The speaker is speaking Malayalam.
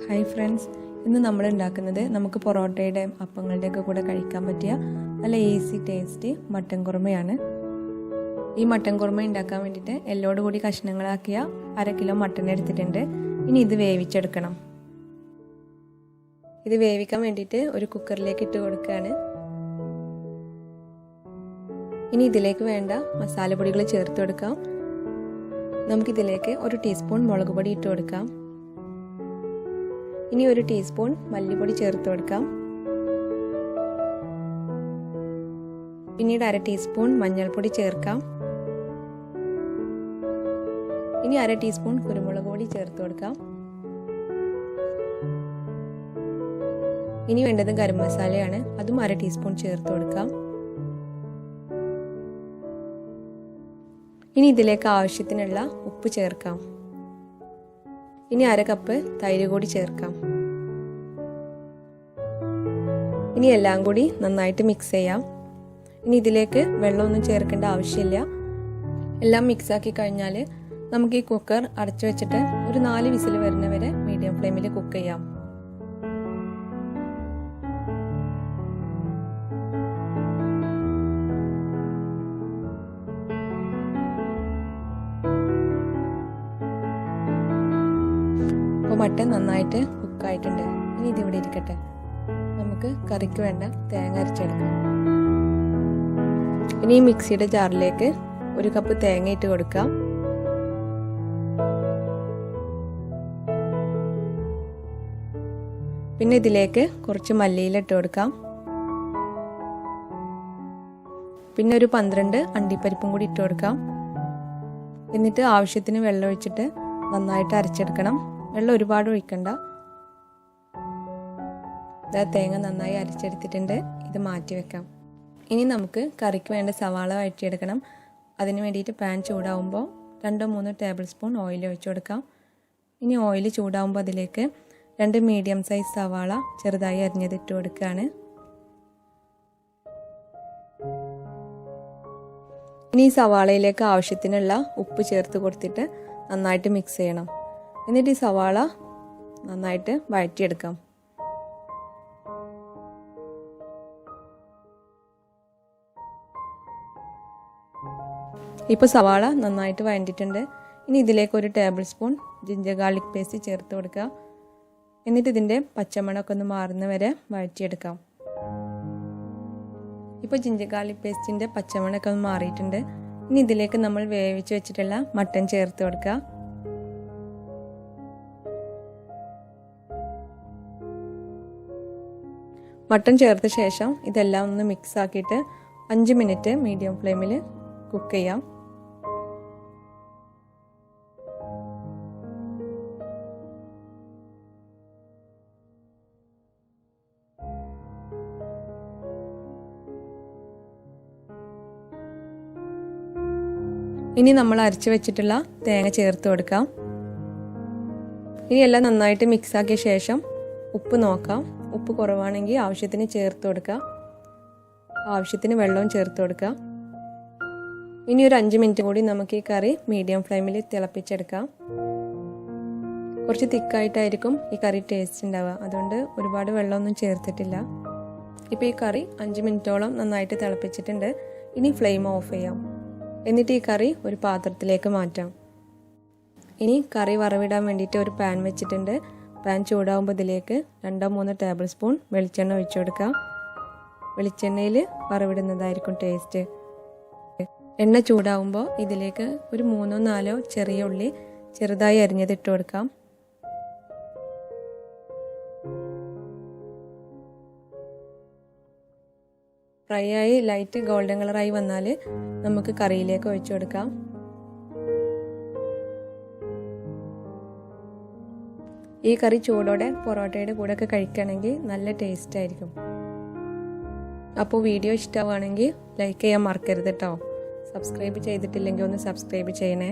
ഹായ് ഫ്രണ്ട്സ്, ഇന്ന് നമ്മൾ ഉണ്ടാക്കുന്നത് നമുക്ക് പൊറോട്ടയുടെയും അപ്പങ്ങളുടെയൊക്കെ കൂടെ കഴിക്കാൻ പറ്റിയ നല്ല ഈസി ടേസ്റ്റി മട്ടൻ കുറുമയാണ്. ഈ മട്ടൻ കുറുമ ഉണ്ടാക്കാൻ വേണ്ടിയിട്ട് എല്ലോട് കൂടി കഷ്ണങ്ങളാക്കിയ 1/2 കിലോ മട്ടൻ എടുത്തിട്ടുണ്ട്. ഇനി ഇത് വേവിച്ചെടുക്കണം. ഇത് വേവിക്കാൻ വേണ്ടിയിട്ട് ഒരു കുക്കറിലേക്ക് ഇട്ട് കൊടുക്കുകയാണ്. ഇനി ഇതിലേക്ക് വേണ്ട മസാലപ്പൊടികൾ ചേർത്ത് കൊടുക്കാം. നമുക്കിതിലേക്ക് 1 ടീസ്പൂൺ മുളക് പൊടി ഇട്ട് കൊടുക്കാം. ഇനി 1 ടീസ്പൂൺ മല്ലിപ്പൊടി ചേർത്ത് കൊടുക്കാം. പിന്നീട് 1/2 ടീസ്പൂൺ മഞ്ഞൾപ്പൊടി ചേർക്കാം. ഇനി 1/2 ടീസ്പൂൺ കുരുമുളക് പൊടി ചേർത്ത് കൊടുക്കാം. ഇനി വേണ്ടത് ഗരം മസാലയാണ്, അതും 1/2 ടീസ്പൂൺ ചേർത്ത് കൊടുക്കാം. ഇനി ഇതിലേക്ക് ആവശ്യത്തിനുള്ള ഉപ്പ് ചേർക്കാം. ഇനി 1/2 കപ്പ് തൈര് കൂടി ചേർക്കാം. ഇനി എല്ലാം കൂടി നന്നായിട്ട് മിക്സ് ചെയ്യാം. ഇനി ഇതിലേക്ക് വെള്ളമൊന്നും ചേർക്കേണ്ട ആവശ്യമില്ല. എല്ലാം മിക്സാക്കി കഴിഞ്ഞാൽ നമുക്ക് ഈ കുക്കർ അടച്ചു വെച്ചിട്ട് ഒരു 4 വിസിൽ വരുന്നവരെ മീഡിയം ഫ്ലെയിമിൽ കുക്ക് ചെയ്യാം. മട്ടൻ നന്നായിട്ട് കുക്കായിട്ടുണ്ട്. ഇനി ഇതിവിടെ ഇരിക്കട്ടെ. നമുക്ക് കറിക്ക് വേണ്ട തേങ്ങ അരച്ചെടുക്കാം. ഇനി ഈ മിക്സിയുടെ ജാറിലേക്ക് 1 കപ്പ് തേങ്ങ ഇട്ട് കൊടുക്കാം. പിന്നെ ഇതിലേക്ക് കുറച്ച് മല്ലിയില ഇട്ട് കൊടുക്കാം. പിന്നെ ഒരു 12 അണ്ടിപ്പരിപ്പും കൂടി ഇട്ട് കൊടുക്കാം. എന്നിട്ട് ആവശ്യത്തിന് വെള്ളം ഒഴിച്ചിട്ട് നന്നായിട്ട് അരച്ചെടുക്കണം. വെള്ളം ഒരുപാട് ഒഴിക്കണ്ട. തേങ്ങ നന്നായി അരച്ചെടുത്തിട്ടുണ്ട്. ഇത് മാറ്റി വെക്കാം. ഇനി നമുക്ക് കറിക്ക് വേണ്ട സവാള വഴറ്റിയെടുക്കണം. അതിന് വേണ്ടിയിട്ട് പാൻ ചൂടാവുമ്പോൾ 2-3 ടേബിൾ സ്പൂൺ ഓയിൽ ഒഴിച്ചു കൊടുക്കാം. ഇനി ഓയിൽ ചൂടാവുമ്പോൾ അതിലേക്ക് 2 മീഡിയം സൈസ് സവാള ചെറുതായി അരിഞ്ഞതിട്ട് കൊടുക്കുകയാണ്. ഇനി ഈ സവാളയിലേക്ക് ആവശ്യത്തിനുള്ള ഉപ്പ് ചേർത്ത് കൊടുത്തിട്ട് നന്നായിട്ട് മിക്സ് ചെയ്യണം. എന്നിട്ട് ഈ സവാള നന്നായിട്ട് വഴറ്റിയെടുക്കാം. ഇപ്പോൾ സവാള നന്നായിട്ട് വഴറ്റിയിട്ടുണ്ട്. ഇനി ഇതിലേക്ക് 1 table spoon ginger garlic paste ചേർത്ത് കൊടുക്കുക. എന്നിട്ട് ഇതിൻ്റെ പച്ചമണമൊക്കെ ഒന്ന് മാറുന്ന വരെ വഴറ്റിയെടുക്കാം. ഇപ്പോൾ ജിഞ്ചർ ഗാർലിക് പേസ്റ്റിൻ്റെ പച്ചമണമൊക്കെ ഒന്ന് മാറിയിട്ടുണ്ട്. ഇനി ഇതിലേക്ക് നമ്മൾ വേവിച്ച് വെച്ചിട്ടുള്ള മട്ടൻ ചേർത്ത് കൊടുക്കുക. മട്ടൺ ചേർത്ത ശേഷം ഇതെല്ലാം ഒന്ന് മിക്സ് ആക്കിയിട്ട് 5 മിനിറ്റ് മീഡിയം ഫ്ലെയിമിൽ കുക്ക് ചെയ്യാം. ഇനി നമ്മൾ അരച്ചു വെച്ചിട്ടുള്ള തേങ്ങ ചേർത്ത് കൊടുക്കാം. ഇനി എല്ലാം നന്നായിട്ട് മിക്സ് ആക്കിയ ശേഷം ഉപ്പ് നോക്കാം. ഉപ്പ് കുറവാണെങ്കിൽ ആവശ്യത്തിന് ചേർത്ത് കൊടുക്കുക. ആവശ്യത്തിന് വെള്ളവും ചേർത്ത് കൊടുക്കുക. ഇനി ഒരു 5 മിനിറ്റ് കൂടി നമുക്ക് ഈ കറി മീഡിയം ഫ്ലെയിമിൽ തിളപ്പിച്ചെടുക്കാം. കുറച്ച് തിക്കായിട്ടായിരിക്കും ഈ കറി ടേസ്റ്റ് ഉണ്ടാവുക. അതുകൊണ്ട് ഒരുപാട് വെള്ളമൊന്നും ചേർത്തിട്ടില്ല. ഇപ്പോൾ ഈ കറി 5 മിനിറ്റോളം നന്നായിട്ട് തിളപ്പിച്ചിട്ടുണ്ട്. ഇനി ഫ്ലെയിം ഓഫ് ചെയ്യാം. എന്നിട്ട് ഈ കറി ഒരു പാത്രത്തിലേക്ക് മാറ്റാം. ഇനി കറി വറവിടാൻ വേണ്ടിയിട്ട് ഒരു പാൻ വെച്ചിട്ടുണ്ട്. പാൻ ചൂടാവുമ്പോൾ ഇതിലേക്ക് 2-3 ടേബിൾ സ്പൂൺ വെളിച്ചെണ്ണ ഒഴിച്ചു കൊടുക്കുക. വെളിച്ചെണ്ണയിൽ വറവിടുന്നതായിരിക്കും ടേസ്റ്റ്. എണ്ണ ചൂടാവുമ്പോൾ ഇതിലേക്ക് ഒരു 3-4 ചെറിയ ഉള്ളി ചെറുതായി അരിഞ്ഞതിട്ട് കൊടുക്കാം. ഫ്രൈ ആയി ലൈറ്റ് ഗോൾഡൻ കളറായി വന്നാൽ നമുക്ക് കറിയിലേക്ക് ഒഴിച്ചു കൊടുക്കാം. ഈ കറി ചൂടോടെ പൊറോട്ടയുടെ കൂടെ ഒക്കെ കഴിക്കുകയാണെങ്കിൽ നല്ല ടേസ്റ്റ് ആയിരിക്കും. അപ്പോൾ വീഡിയോ ഇഷ്ടമാവുകയാണെങ്കിൽ ലൈക്ക് ചെയ്യാൻ മറക്കരുത് കേട്ടോ. സബ്സ്ക്രൈബ് ചെയ്തിട്ടില്ലെങ്കിൽ ഒന്ന് സബ്സ്ക്രൈബ് ചെയ്യണേ.